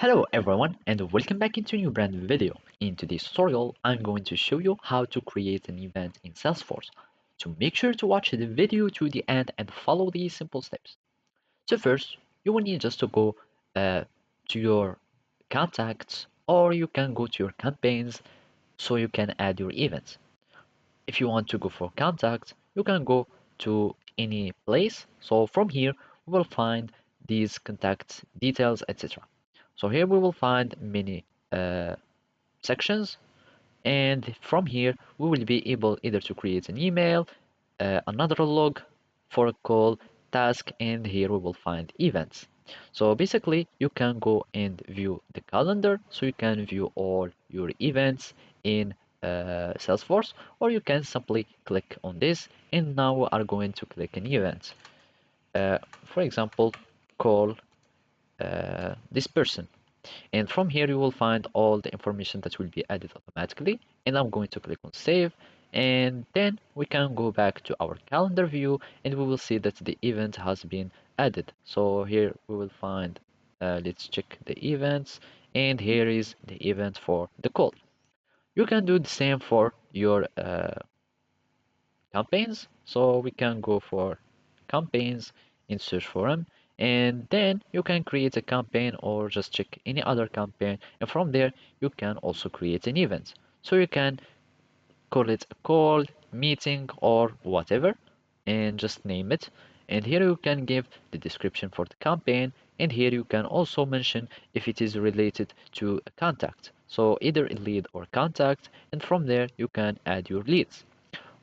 Hello everyone and welcome back into a new brand new video. In today's tutorial, I'm going to show you how to create an event in Salesforce. So make sure to watch the video to the end and follow these simple steps. So first, you will need just to go to your contacts or you can go to your campaigns so you can add your events. If you want to go for contacts, you can go to any place. So from here, we will find these contact details, etc. So here we will find many uh, sections, and from here we will be able either to create an email, another log for a call, task, and here we will find events. So basically you can go and view the calendar, so you can view all your events in Salesforce, or you can simply click on this, and now we are going to click an event. For example, call this person. And from here you will find all the information that will be added automatically, and I'm going to click on save, and then we can go back to our calendar view and we will see that the event has been added. So here we will find, let's check the events, and here is the event for the call. You can do the same for your campaigns. So we can go for campaigns in search forum, and then you can create a campaign or just check any other campaign, and from there you can also create an event. So you can call it a call, meeting, or whatever, and just name it. And here you can give the description for the campaign, and here you can also mention if it is related to a contact, so either a lead or contact, and from there you can add your leads.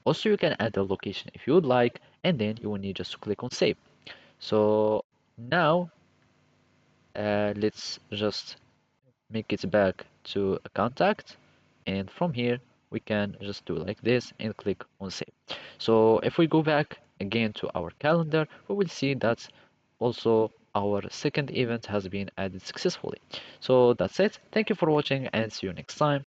Also, you can add a location if you would like, and then you will need just to click on save. So now let's just make it back to a contact, and from here we can just do like this and click on save. So if we go back again to our calendar, we will see that also our second event has been added successfully. So that's it. Thank you for watching and see you next time.